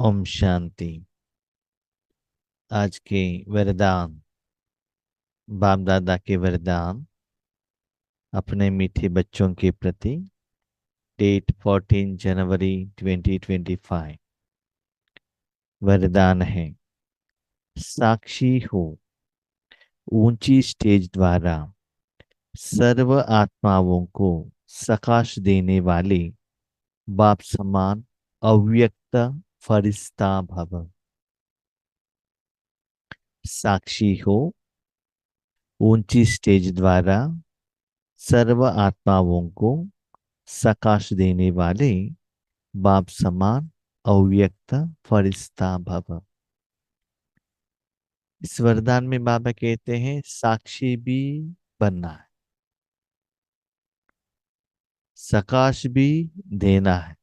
ओम शांति। आज के वरदान, बाप दादा के वरदान अपने मीठे बच्चों के प्रति। डेट 14 जनवरी 2025। वरदान है, साक्षी हो। ऊंची स्टेज द्वारा सर्व आत्माओं को सकाश देने वाले बाप समान अव्यक्त फरिश्ता भव। साक्षी हो। ऊंची स्टेज द्वारा सर्व आत्माओं को सकाश देने वाले बाप समान अव्यक्त फरिश्ता भव। इस वरदान में बाबा कहते हैं साक्षी भी बनना है, सकाश भी देना है,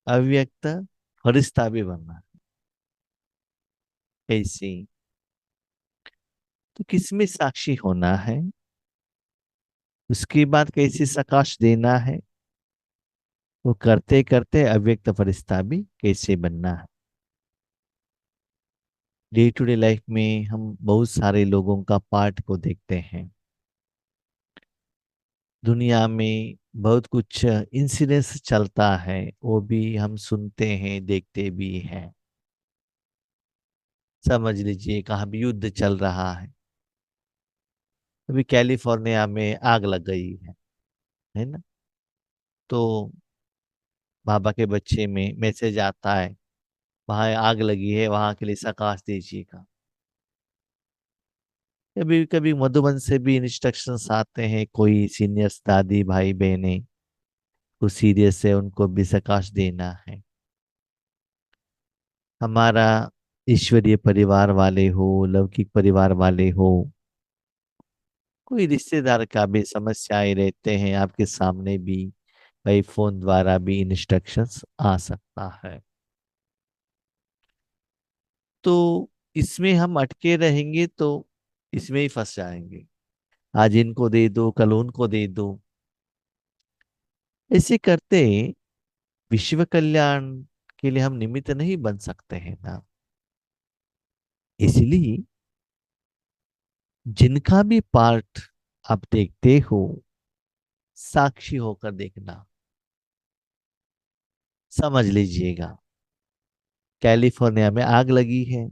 अव्यक्त फरिश्ता भी बनना है। कैसे? तो किसमें साक्षी होना है, उसके बाद कैसे सकाश देना है, वो करते करते अव्यक्त फरिश्ता भी कैसे बनना है। डे टू डे लाइफ में हम बहुत सारे लोगों का पार्ट को देखते हैं। दुनिया में बहुत कुछ इंसिडेंस चलता है, वो भी हम सुनते हैं, देखते भी हैं। समझ लीजिए कहाँ भी युद्ध चल रहा है। अभी कैलिफोर्निया में आग लग गई है ना। तो बाबा के बच्चे में मैसेज आता है, वहां आग लगी है, वहां के लिए सकाश दीजिएगा। कभी कभी मधुबन से भी इंस्ट्रक्शंस आते हैं, कोई सीनियर्स दादी भाई बहनें को सीरियस है, उनको भी सकाश देना है। हमारा ईश्वरीय परिवार वाले हो, लौकिक परिवार वाले हो, कोई रिश्तेदार का भी समस्याएं रहते हैं आपके सामने भी, भाई फोन द्वारा भी इंस्ट्रक्शंस आ सकता है। तो इसमें हम अटके रहेंगे तो इसमें ही फंस जाएंगे। आज इनको दे दो, कल उनको दे दो। ऐसे करते विश्व कल्याण के लिए हम निमित्त नहीं बन सकते हैं ना। इसलिए जिनका भी पार्ट आप देखते हो, साक्षी होकर देखना। समझ लीजिएगा कैलिफोर्निया में आग लगी है,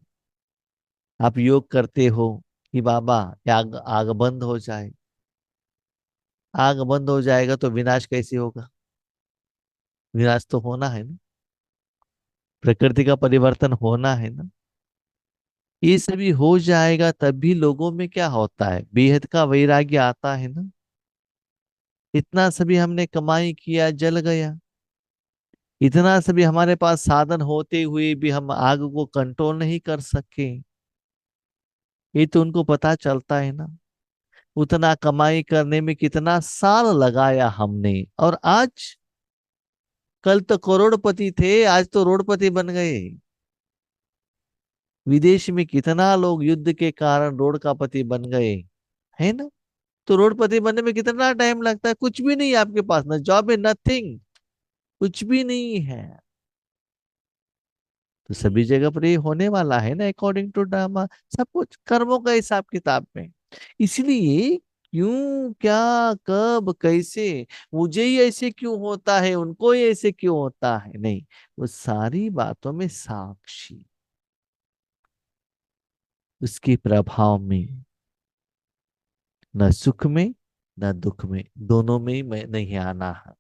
आप योग करते हो कि बाबा ये आग आग बंद हो जाए। आग बंद हो जाएगा तो विनाश कैसे होगा? विनाश तो होना है ना, प्रकृति का परिवर्तन होना है ना। ये सभी हो जाएगा तब भी लोगों में क्या होता है, बेहद का वैराग्य आता है ना। इतना सभी हमने कमाई किया, जल गया। इतना सभी हमारे पास साधन होते हुए भी हम आग को कंट्रोल नहीं कर सके। ये तो उनको पता चलता है ना। उतना कमाई करने में कितना साल लगाया हमने, और आज, कल तो करोड़पति थे, आज तो रोडपति बन गए। विदेश में कितना लोग युद्ध के कारण रोड का पति बन गए, है ना। तो रोडपति बनने में कितना टाइम लगता है? कुछ भी नहीं है आपके पास, ना जॉब है, नथिंग, कुछ भी नहीं है। तो सभी जगह पर ये होने वाला है ना, अकॉर्डिंग टू ड्रामा। सब कुछ कर्मों का हिसाब किताब में। इसलिए क्यों, क्या, कब, कैसे, मुझे ही ऐसे क्यों होता है, उनको ही ऐसे क्यों होता है, नहीं। वो सारी बातों में साक्षी, उसके प्रभाव में, न सुख में न दुख में, दोनों में ही मैं नहीं आना है।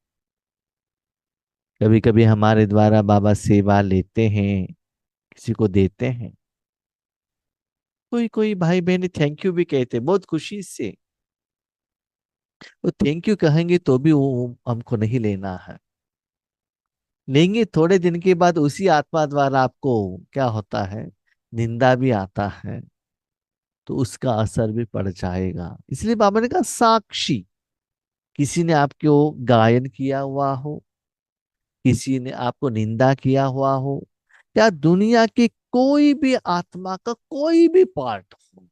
कभी कभी हमारे द्वारा बाबा सेवा लेते हैं, किसी को देते हैं, कोई कोई भाई बहन थैंक यू भी कहते हैं बहुत खुशी से। वो थैंक यू कहेंगे तो भी वो हमको नहीं लेना है। लेंगे थोड़े दिन के बाद उसी आत्मा द्वारा आपको क्या होता है, निंदा भी आता है, तो उसका असर भी पड़ जाएगा। इसलिए बाबा ने कहा साक्षी। किसी ने आपको गायन किया हुआ हो, किसी ने आपको निंदा किया हुआ हो, या दुनिया की कोई भी आत्मा का कोई भी पार्ट हो,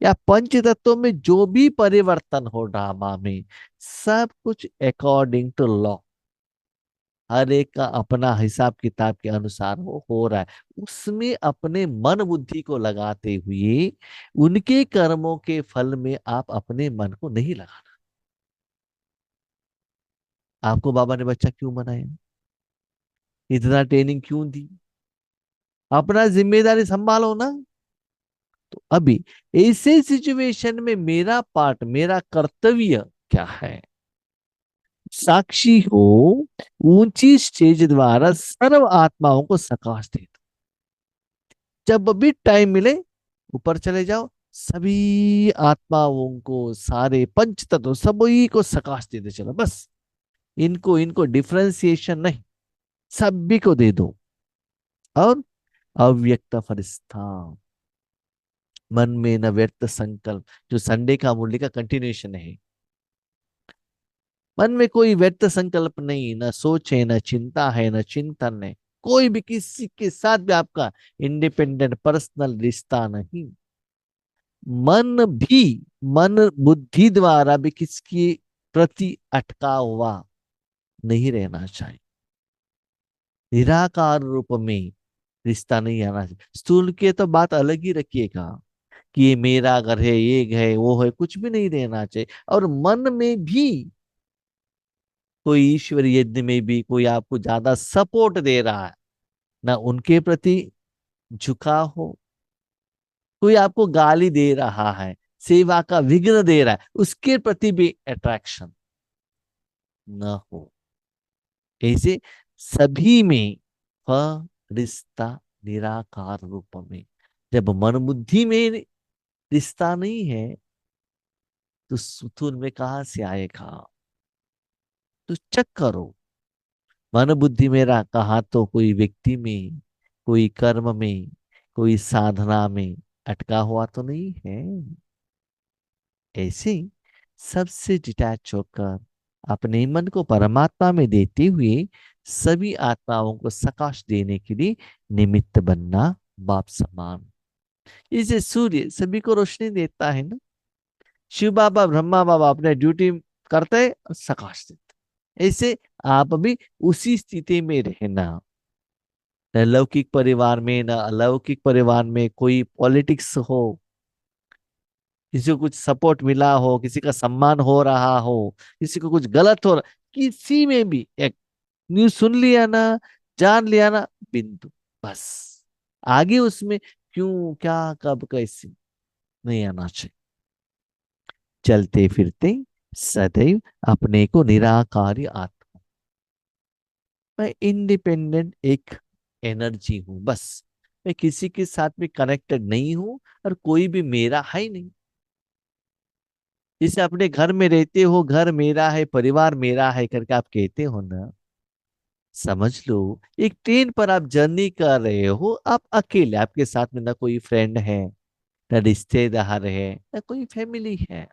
या पंच तत्वों में जो भी परिवर्तन हो ड्रामा में, सब कुछ अकॉर्डिंग टू लॉ। हर एक का अपना हिसाब किताब के अनुसार वो हो रहा है। उसमें अपने मन बुद्धि को लगाते हुए उनके कर्मों के फल में आप अपने मन को नहीं लगाना। आपको बाबा ने बच्चा क्यों बनाया, इतना ट्रेनिंग क्यों दी, अपना जिम्मेदारी संभालो ना। तो अभी ऐसे सिचुएशन में मेरा पार्ट, मेरा कर्तव्य क्या है? साक्षी हो, ऊंची स्टेज द्वारा सर्व आत्माओं को सकाश दे दो। जब भी टाइम मिले ऊपर चले जाओ, सभी आत्माओं को, सारे पंच तत्व सभी को सकाश देते चलो बस। इनको इनको डिफरेंशिएशन नहीं, सभी को दे दो। और अव्यक्त फरिश्ता, मन में न व्यक्त संकल्प, जो संडे का मुरली का कंटिन्यूएशन है। मन में कोई व्यक्त संकल्प नहीं, न सोच है, न चिंता है, न चिंतन है। कोई भी किसी के साथ भी आपका इंडिपेंडेंट पर्सनल रिश्ता नहीं। मन भी, मन बुद्धि द्वारा भी किसकी प्रति अटका हुआ नहीं रहना चाहिए। निराकार रूप में रिश्ता नहीं आना चाहिए। स्थूल के तो बात अलग ही रखिएगा कि ये मेरा घर है, ये है, वो है, कुछ भी नहीं रहना चाहिए। और मन में भी कोई ईश्वर यज्ञ में भी कोई आपको ज्यादा सपोर्ट दे रहा है, ना उनके प्रति झुकाव हो। कोई आपको गाली दे रहा है, सेवा का विघ्न दे रहा है, उसके प्रति भी अट्रैक्शन न हो। ऐसे सभी में रिश्ता निराकार रूप में। जब मन बुद्धि में रिश्ता नहीं है तो सुतून में कहां से आएगा? तो चेक करो, मन बुद्धि मेरा कहा तो कोई व्यक्ति में, कोई कर्म में, कोई साधना में अटका हुआ तो नहीं है। ऐसे ही सबसे डिटैच होकर अपने मन को परमात्मा में देते हुए सभी आत्माओं को सकाश देने के लिए निमित्त बनना बाप समान। इसे सूर्य सभी को रोशनी देता है ना, शिव बाबा ब्रह्मा बाबा अपने ड्यूटी करते और सकाश देते। ऐसे आप भी उसी स्थिति में रहना। न लौकिक परिवार में न अलौकिक परिवार में कोई पॉलिटिक्स हो, किसी को कुछ सपोर्ट मिला हो, किसी का सम्मान हो रहा हो, किसी को कुछ गलत हो रहा, किसी में भी एक न्यूज सुन लिया ना, जान लिया ना, बिंदु, बस। आगे उसमें क्यों, क्या, कब, कैसे नहीं आना चाहिए। चलते फिरते सदैव अपने को निराकारी आत्मा, मैं इंडिपेंडेंट एक एनर्जी हूं बस। मैं किसी के साथ भी कनेक्टेड नहीं हूं और कोई भी मेरा है ही नहीं। जैसे अपने घर में रहते हो, घर मेरा है, परिवार मेरा है करके आप कहते हो ना, समझ लो एक ट्रेन पर आप जर्नी कर रहे हो, आप अकेले, आपके साथ में ना कोई फ्रेंड है, ना रिश्तेदार है, ना कोई फैमिली है।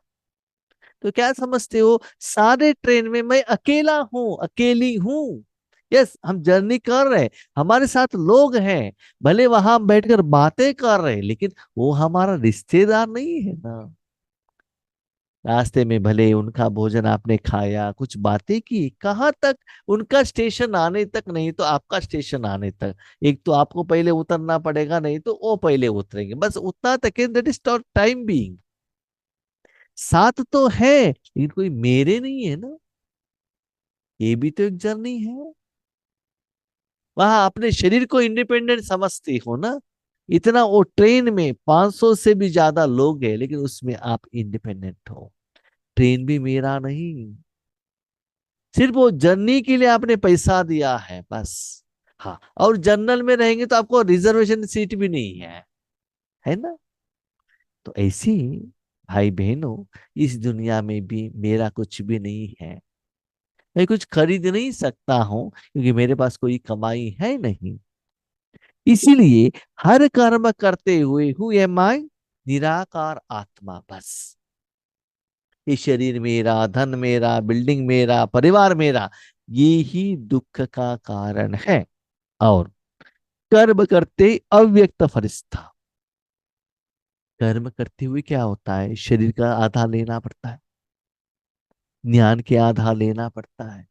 तो क्या समझते हो, सारे ट्रेन में मैं अकेला हूं, अकेली हूं। यस, हम जर्नी कर रहे हैं, हमारे साथ लोग हैं, भले वहां हम बैठकर बातें कर रहे हैं, लेकिन वो हमारा रिश्तेदार नहीं है ना। रास्ते में भले उनका भोजन आपने खाया, कुछ बातें की, कहाँ तक, उनका स्टेशन आने तक नहीं तो आपका स्टेशन आने तक। एक तो आपको पहले उतरना पड़ेगा, नहीं तो वो पहले उतरेंगे, बस उतना तक है। That is time being. साथ तो है लेकिन कोई मेरे नहीं है ना, ये भी तो एक जर्नी है। वहां अपने शरीर को इंडिपेंडेंट समझते हो ना। इतना वो ट्रेन में 500 से भी ज्यादा लोग हैं, लेकिन उसमें आप इंडिपेंडेंट हो। ट्रेन भी मेरा नहीं, सिर्फ वो जर्नी के लिए आपने पैसा दिया है बस। हाँ, और जनरल में रहेंगे तो आपको रिजर्वेशन सीट भी नहीं है ना। तो ऐसी भाई बहनों, इस दुनिया में भी मेरा कुछ भी नहीं है। मैं कुछ खरीद नहीं सकता हूं क्योंकि मेरे पास कोई कमाई है नहीं। इसीलिए हर कर्म करते हुए हु एम आई, निराकार आत्मा बस। ये शरीर मेरा, धन मेरा, बिल्डिंग मेरा, परिवार मेरा, ये ही दुख का कारण है। और कर्म करते अव्यक्त फरिश्ता, कर्म करते हुए क्या होता है, शरीर का आधा लेना पड़ता है, ज्ञान के आधा लेना पड़ता है,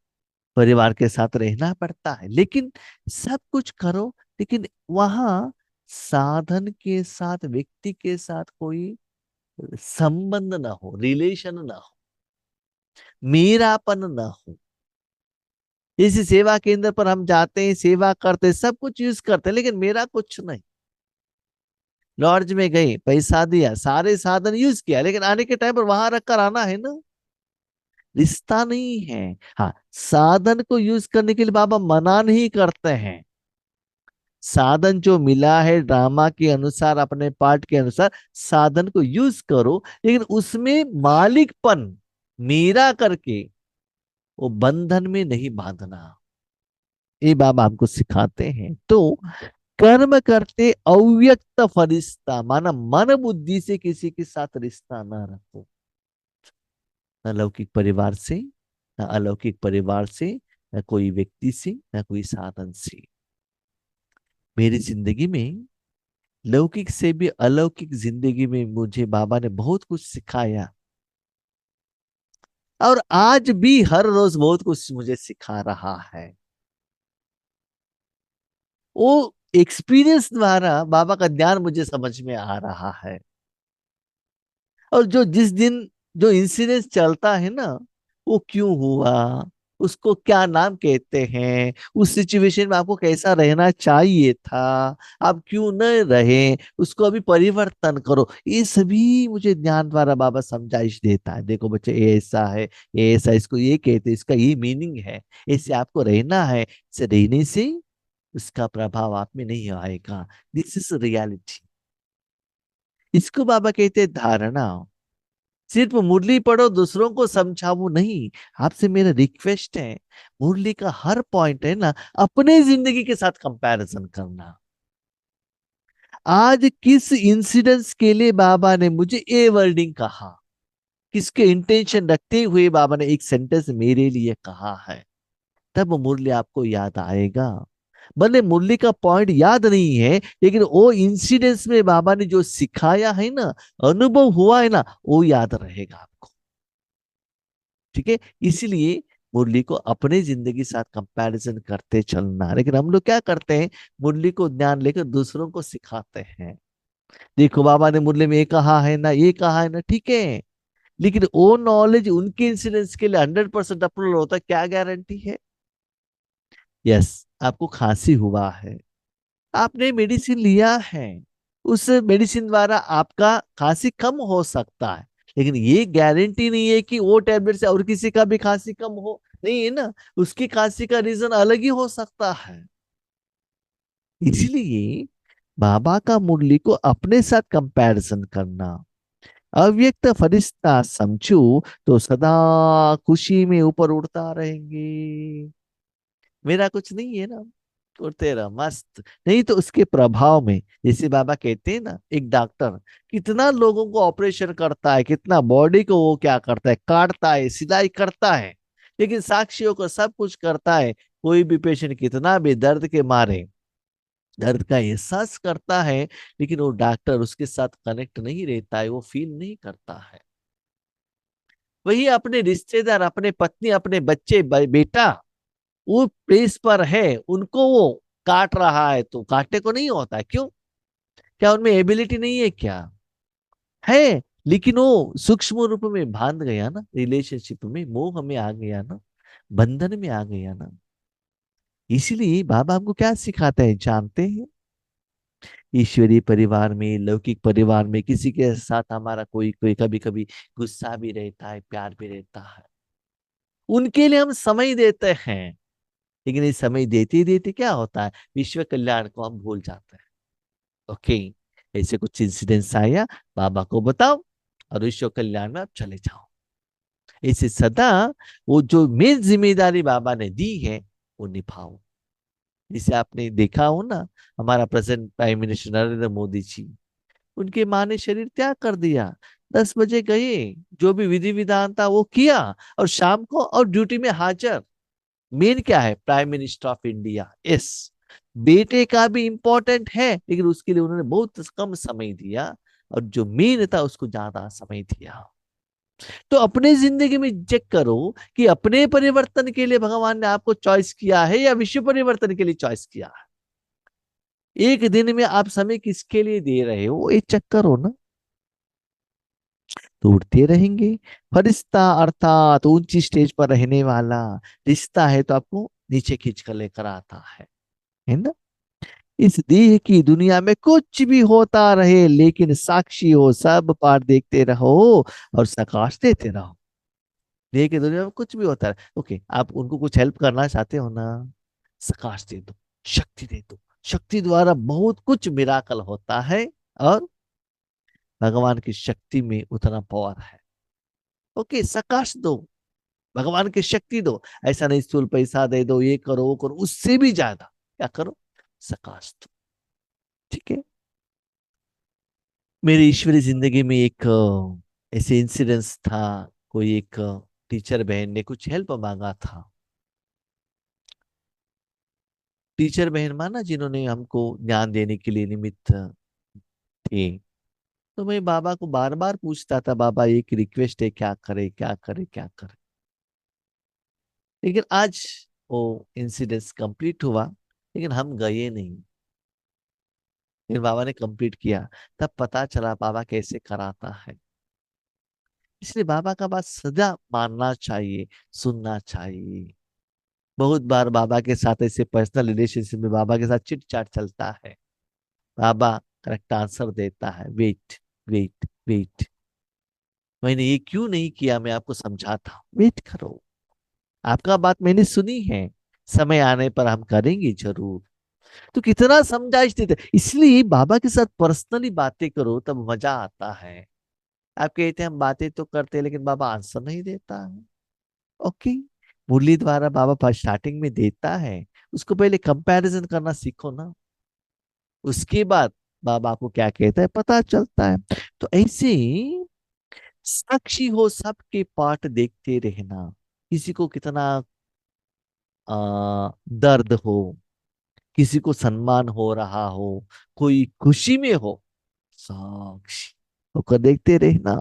परिवार के साथ रहना पड़ता है, लेकिन सब कुछ करो, लेकिन वहां साधन के साथ, व्यक्ति के साथ कोई संबंध ना हो, रिलेशन ना हो, मेरापन ना हो। इस सेवा केंद्र पर हम जाते हैं, सेवा करते हैं, सब कुछ यूज करते हैं, लेकिन मेरा कुछ नहीं। लॉज में गए, पैसा दिया, सारे साधन यूज किया, लेकिन आने के टाइम पर वहां रख कर आना है ना, रिश्ता नहीं है। हाँ, साधन को यूज करने के लिए बाबा मना नहीं करते हैं। साधन जो मिला है ड्रामा के अनुसार, अपने पार्ट के अनुसार साधन को यूज करो, लेकिन उसमें मालिकपन मेरा करके वो बंधन में नहीं बांधना। ये बाबा हमको सिखाते हैं। तो कर्म करते अव्यक्त फरिश्ता, माना मन बुद्धि से किसी के साथ रिश्ता ना रखो, न लौकिक परिवार से, न अलौकिक परिवार से, न कोई व्यक्ति से, न कोई साधन से। मेरी जिंदगी में लौकिक से भी अलौकिक जिंदगी में मुझे बाबा ने बहुत कुछ सिखाया, और आज भी हर रोज बहुत कुछ मुझे सिखा रहा है। वो एक्सपीरियंस द्वारा बाबा का ज्ञान मुझे समझ में आ रहा है। और जो जिस दिन जो इंसिडेंस चलता है ना, वो क्यों हुआ, उसको क्या नाम कहते हैं, उस सिचुएशन में आपको कैसा रहना चाहिए था, आप क्यों न रहे, उसको अभी परिवर्तन करो, ये सभी मुझे ज्ञान द्वारा बाबा समझाइश देता है। देखो बच्चे, ये ऐसा है, ये ऐसा, इसको ये कहते हैं, इसका ये मीनिंग है, ऐसे आपको रहना है, इसे रहने से उसका प्रभाव आप में नहीं आएगा। This is reality. इसको बाबा कहते हैं धारणा। सिर्फ मुरली पढ़ो, दूसरों को समझाओ नहीं। आपसे मेरा रिक्वेस्ट है, मुरली का हर पॉइंट है ना, अपने जिंदगी के साथ कंपैरिजन करना। आज किस इंसिडेंस के लिए बाबा ने मुझे ए वर्डिंग कहा, किसके इंटेंशन रखते हुए बाबा ने एक सेंटेंस मेरे लिए कहा है, तब मुरली आपको याद आएगा। भले मुरली का पॉइंट याद नहीं है, लेकिन वो इंसिडेंस में बाबा ने जो सिखाया है ना, अनुभव हुआ है ना, वो याद रहेगा आपको। ठीक है, इसलिए मुरली को अपने जिंदगी साथ कंपैरिजन करते चलना। लेकिन हम लोग क्या करते हैं, मुरली को ज्ञान लेकर दूसरों को सिखाते हैं। देखो बाबा ने मुरली में ये कहा है ना, ये कहा है ना, ठीक है, लेकिन वो नॉलेज उनके इंसिडेंस के लिए 100% अप्रूवल होता है, क्या गारंटी है। यस, आपको खांसी हुआ है, आपने मेडिसिन लिया है, उस मेडिसिन द्वारा आपका खांसी कम हो सकता है, लेकिन ये गारंटी नहीं है कि वो टैबलेट से और किसी का भी खांसी कम हो, नहीं है ना, उसकी खांसी का रीजन अलग ही हो सकता है। इसलिए बाबा का मुरली को अपने साथ कंपैरिजन करना। अव्यक्त फरिश्ता समझू तो सदा खुशी में ऊपर उड़ता रहेंगे। मेरा कुछ नहीं है ना, उड़ते रहो मस्त। नहीं तो उसके प्रभाव में, जैसे बाबा कहते हैं ना, एक डॉक्टर कितना लोगों को ऑपरेशन करता है, कितना बॉडी को वो क्या करता है, काटता है, सिलाई करता है, लेकिन साक्षियों को सब कुछ करता है। कोई भी पेशेंट कितना भी दर्द के मारे दर्द का एहसास करता है, लेकिन वो डॉक्टर उसके साथ कनेक्ट नहीं रहता है, वो फील नहीं करता है। वही अपने रिश्तेदार, अपने पत्नी, अपने बच्चे, बेटा वो प्लेस पर है, उनको वो काट रहा है, तो काटने को नहीं होता है, क्यों, क्या उनमें एबिलिटी नहीं है क्या, है, लेकिन वो सूक्ष्म रूप में बांध गया ना, रिलेशनशिप में मोह में आ गया ना, बंधन में आ गया ना। इसीलिए बाबा हमको क्या सिखाते हैं जानते हैं, ईश्वरीय परिवार में, लौकिक परिवार में किसी के साथ हमारा कोई कोई कभी कभी गुस्सा भी रहता है, प्यार भी रहता है, उनके लिए हम समय देते हैं, लेकिन ये समय देते देते क्या होता है, विश्व कल्याण को हम भूल जाते हैं। ओके, ऐसे कुछ इंसिडेंट्स आया, बाबा को बताओ और विश्व कल्याण में आप चले जाओ। ऐसे सदा वो जो मेन जिम्मेदारी बाबा ने दी है वो निभाओ। जिसे आपने देखा हो ना, हमारा present prime minister Narendra Modi ji, उनके माँ ने शरीर त्याग कर दिया, 10 बजे गए, जो भी विधि विधान था वो किया, और शाम को और ड्यूटी में हाजिर। मेन क्या है, prime minister of India. Yes, बेटे का भी इंपॉर्टेंट है, लेकिन उसके लिए उन्होंने बहुत कम समय दिया, और जो मेन था उसको ज्यादा समय दिया। तो अपने जिंदगी में चेक करो कि अपने परिवर्तन के लिए भगवान ने आपको चॉइस किया है या विश्व परिवर्तन के लिए चॉइस किया है। एक दिन में आप समय किसके लिए दे रहे हो, ये चेक करो ना। तो उड़ते रहेंगे। फरिश्ता अर्थात ऊंची स्टेज पर रहने वाला रिश्ता है, तो आपको नीचे खींच कर लेकर आता है ना। इस देह की दुनिया में कुछ भी होता रहे, लेकिन साक्षी हो, सब पार देखते रहो और प्रकाश देते रहो। देह की दुनिया में कुछ भी होता है, ओके, आप उनको कुछ हेल्प करना चाहते हो ना, प्रकाश दे दो, शक्ति दे दो। शक्ति द्वारा बहुत कुछ मिराकल होता है, और भगवान की शक्ति में उतना पावर है। ओके, प्रकाश दो, भगवान की शक्ति दो। ऐसा नहीं स्थूल पैसा दे दो, ये करो वो करो, उससे भी ज्यादा क्या करो, प्रकाश दो। ठीक है। मेरी ईश्वरी जिंदगी में एक ऐसे इंसिडेंस था। कोई एक टीचर बहन ने कुछ हेल्प मांगा था। टीचर बहन माना, जिन्होंने हमको ज्ञान देने के लिए निमित्त थे। तो मैं बाबा को बार बार पूछता था, बाबा एक रिक्वेस्ट है, क्या करे क्या करे क्या करे। लेकिन आज वो इंसिडेंस कंप्लीट हुआ, लेकिन हम गए नहीं। फिर बाबा ने कंप्लीट किया, तब पता चला बाबा कैसे कराता है। इसलिए बाबा का बात सदा मानना चाहिए, सुनना चाहिए। बहुत बार बाबा के साथ ऐसे पर्सनल रिलेशनशिप में बाबा के साथ चिट चाट चलता है। बाबा करेक्ट आंसर देता है, वेट वेट वेट, मैंने ये क्यों नहीं किया, मैं आपको समझाता हूँ, वेट करो। आपका बात मैंने सुनी है, समय आने पर हम करेंगे जरूर। तो कितना समझाइश देते, इसलिए बाबा के साथ पर्सनली बातें करो, तब मजा आता है। आप कहते हैं हम बातें तो करते हैं, लेकिन बाबा आंसर नहीं देता है। ओके, मुरली द्वारा बाबा स्टार्टिंग में देता है, उसको पहले कंपैरिजन करना सीखो ना। उसके बाद बाबा को क्या कहता है पता चलता है। तो ऐसे ही साक्षी हो, सबके पाठ देखते रहना। किसी को कितना दर्द हो, किसी को सम्मान हो रहा हो, कोई खुशी में हो, साक्षी होकर देखते रहना।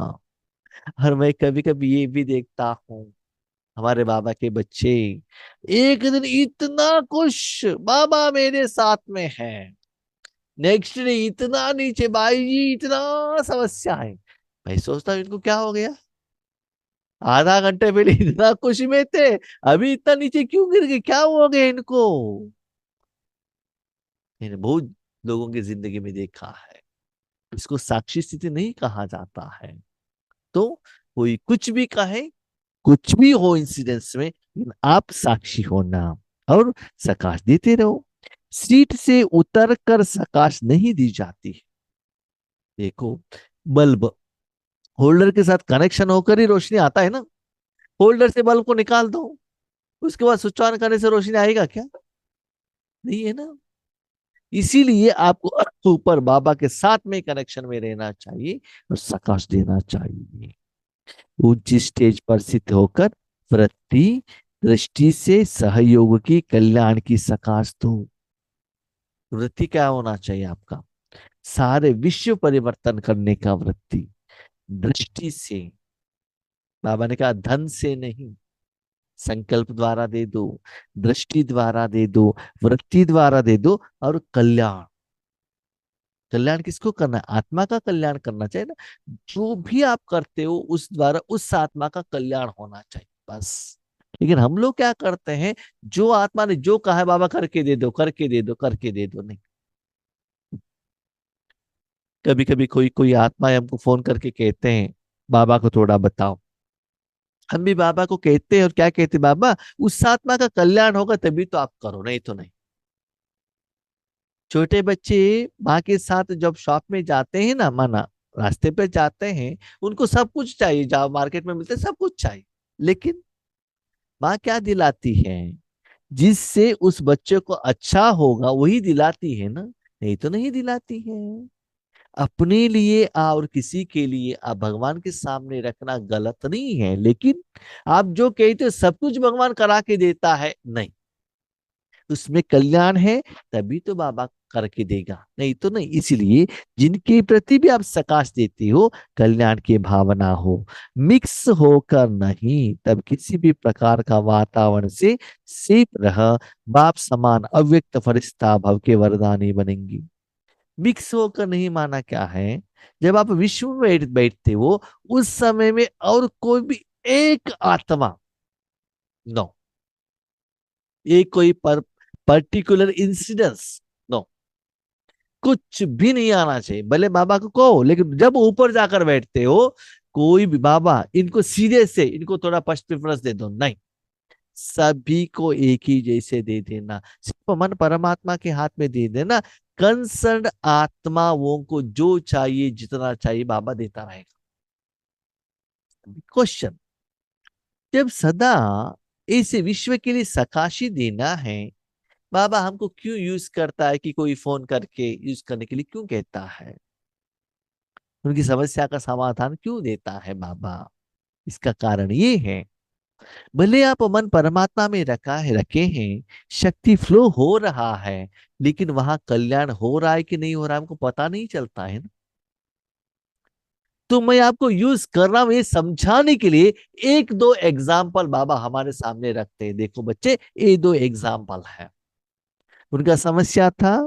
और मैं कभी कभी ये भी देखता हूँ, हमारे बाबा के बच्चे एक दिन इतना खुश, बाबा मेरे साथ में है, नेक्स्ट डे इतना नीचे, भाई जी इतना समस्या है। मैं सोचता हूँ इनको क्या हो गया, आधा घंटे पहले इतना खुशी में थे, अभी इतना नीचे क्यों गिर गए, क्या हो गया इनको। मैंने बहुत लोगों की जिंदगी में देखा है। इसको साक्षी स्थिति नहीं कहा जाता है। तो कोई कुछ भी कहे, कुछ भी हो इंसिडेंस में, लेकिन आप साक्षी होना और प्रकाश देते रहो। सीट से उतर कर प्रकाश नहीं दी जाती। देखो, बल्ब होल्डर के साथ कनेक्शन होकर ही रोशनी आता है ना। होल्डर से बल्ब को निकाल दो, उसके बाद स्विच ऑन करने से रोशनी आएगा क्या, नहीं है ना। इसीलिए आपको ऊपर बाबा के साथ में कनेक्शन में रहना चाहिए और प्रकाश देना चाहिए। ऊंची स्टेज पर सिद्ध होकर वृत्ति दृष्टि से सहयोग की कल्याण की प्रकाश दो। वृत्ति क्या होना चाहिए आपका, सारे विश्व परिवर्तन करने का वृत्ति। दृष्टि से, बाबा ने कहा धन से नहीं, संकल्प द्वारा दे दो, दृष्टि द्वारा दे दो, वृत्ति द्वारा दे दो, और कल्याण। कल्याण किसको करना है, आत्मा का कल्याण करना चाहिए ना। जो भी आप करते हो उस द्वारा उस आत्मा का कल्याण होना चाहिए, बस। लेकिन हम लोग क्या करते हैं, जो आत्मा ने जो कहा है बाबा करके दे दो करके दे दो करके दे दो, नहीं। कभी कभी कोई कोई आत्मा हमको फोन करके कहते हैं बाबा को थोड़ा बताओ। हम भी बाबा को कहते हैं, और क्या कहते हैं, बाबा उस आत्मा का कल्याण होगा तभी तो आप करो, नहीं तो नहीं। छोटे बच्चे माँ के साथ जब शॉप में जाते हैं ना, माना रास्ते पे जाते हैं, उनको सब कुछ चाहिए, जहाँ मार्केट में मिलते सब कुछ चाहिए, लेकिन माँ क्या दिलाती है, जिससे उस बच्चे को अच्छा होगा वही दिलाती है ना, नहीं तो नहीं दिलाती है। अपने लिए और किसी के लिए आप भगवान के सामने रखना गलत नहीं है, लेकिन आप जो कहते हो सब कुछ भगवान करा के देता है, नहीं। उसमें कल्याण है, तभी तो बाबा करके देगा, नहीं तो नहीं। इसलिए जिनके प्रति भी आप सकाश देते हो, कल्याण की भावना हो, मिक्स होकर नहीं, तब किसी भी प्रकार का वातावरण से सेफ रह, बाप समान अव्यक्त फरिश्ता भव के वरदानी बनेंगी। मिक्स होकर नहीं माना क्या है, जब आप विश्व में बैठते हो, उस समय में और कोई भी एक आत्मा, नो, ये कोई पर्टिकुलर इंसिडेंस, नो, कुछ भी नहीं आना चाहिए। भले बाबा को कहो, लेकिन जब ऊपर जाकर बैठते हो, कोई भी बाबा इनको सीधे से इनको थोड़ा फर्स्ट प्रेफरेंस दे दो, नहीं, सभी को एक ही जैसे दे देना, सिर्फ मन परमात्मा के हाथ में दे देना। कंसर्न आत्माओं को जो चाहिए, जितना चाहिए, बाबा देता रहेगा। क्वेश्चन, जब सदा इसे विश्व के लिए सकाशी देना है, बाबा हमको क्यों यूज करता है कि कोई फोन करके यूज करने के लिए क्यों कहता है? उनकी समस्या का समाधान क्यों देता है बाबा? इसका कारण ये है, भले आप मन परमात्मा में रखा है, रखे हैं, शक्ति फ्लो हो रहा है, लेकिन वहां कल्याण हो रहा है कि नहीं हो रहा है, हमको पता नहीं चलता है ना। तो मैं आपको यूज कर रहा हूं ये समझाने के लिए, एक दो एग्जाम्पल बाबा हमारे सामने रखते हैं। देखो बच्चे, ये दो एग्जाम्पल है। उनका समस्या था,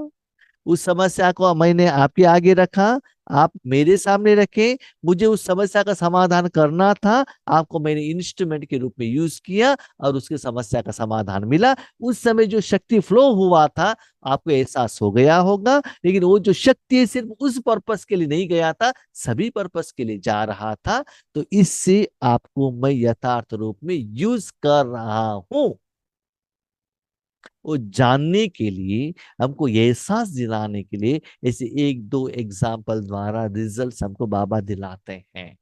उस समस्या को मैंने आपके आगे रखा, आप मेरे सामने रखे, मुझे उस समस्या का समाधान करना था, आपको मैंने इंस्ट्रूमेंट के रूप में यूज किया और उसकी समस्या का समाधान मिला। उस समय जो शक्ति फ्लो हुआ था, आपको एहसास हो गया होगा, लेकिन वो जो शक्ति है सिर्फ उस पर्पस के लिए नहीं गया था, सभी पर्पस के लिए जा रहा था। तो इससे आपको मैं यथार्थ रूप में यूज कर रहा हूं, वो जानने के लिए, हमको ये एहसास दिलाने के लिए, ऐसे एक दो एग्जाम्पल द्वारा रिजल्ट्स हमको बाबा दिलाते हैं।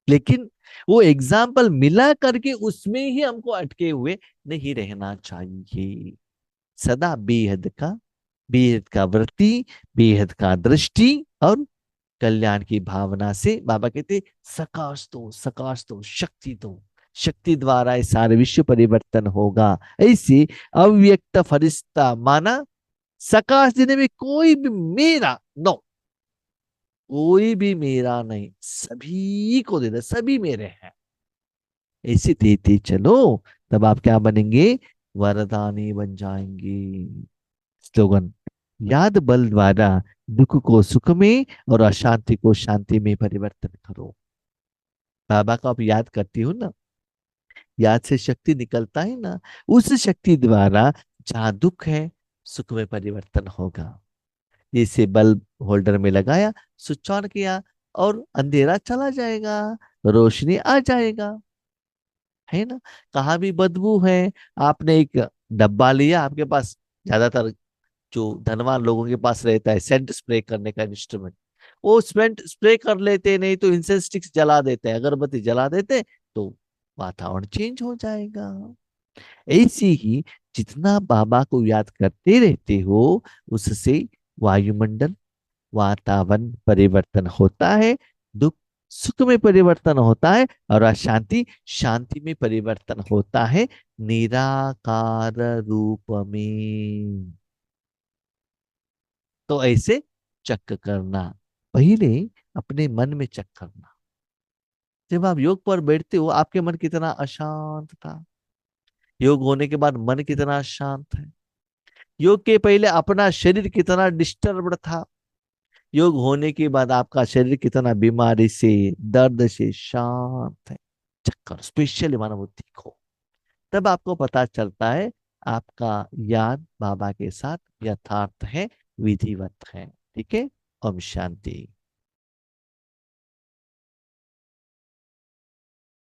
लेकिन वो एग्जाम्पल मिला करके उसमें ही हमको अटके हुए नहीं रहना चाहिए। सदा बेहद का वृत्ति, बेहद का दृष्टि और कल्याण की भावना से बाबा कहते, सकाश दो, शक्ति दो, शक्ति द्वारा ये सारे विश्व परिवर्तन होगा। ऐसे अव्यक्त फरिश्ता माना, सकाश देने में कोई भी मेरा, नो, कोई भी मेरा नहीं, सभी को देना, सभी मेरे हैं, ऐसे देते चलो, तब आप क्या बनेंगे? वरदानी बन जाएंगे। स्लोगन, याद बल द्वारा दुख को सुख में और अशांति को शांति में परिवर्तन करो। बाबा को आप याद करती हो ना, याद से शक्ति निकलता है ना, उस शक्ति द्वारा जहां दुख है, सुख में परिवर्तन होगा। इसे बल्ब होल्डर में लगाया, स्विच ऑन किया, और अंधेरा चला जाएगा, रोशनी आ जाएगा, है ना। कहाँ भी बदबू है, आपने एक डब्बा लिया, आपके पास ज्यादातर जो धनवान लोगों के पास रहता है सेंट स्प्रे करने का इंस्ट्रूमेंट, वो सेंट स्प्रे कर लेते, नहीं तो इंसेंस स्टिक्स जला देते, अगरबत्ती जला देते, तो वातावरण चेंज हो जाएगा। ऐसे ही जितना बाबा को याद करते रहते हो, उससे वायुमंडल, वातावरण परिवर्तन होता है, दुख सुख में परिवर्तन होता है, और अशांति शांति में परिवर्तन होता है, निराकार रूप में। तो ऐसे चेक करना, पहले अपने मन में चेक करना। जब आप योग पर बैठते हो, आपके मन कितना अशांत था, योग होने के बाद मन कितना शांत है, योग के पहले अपना शरीर कितना डिस्टर्ब था, योग होने के बाद आपका शरीर कितना बीमारी से, दर्द से शांत है। चक्कर स्पेशली मानव बुद्धि को, तब आपको पता चलता है आपका याद बाबा के साथ यथार्थ है, विधिवत है। ठीक है। ओम शांति।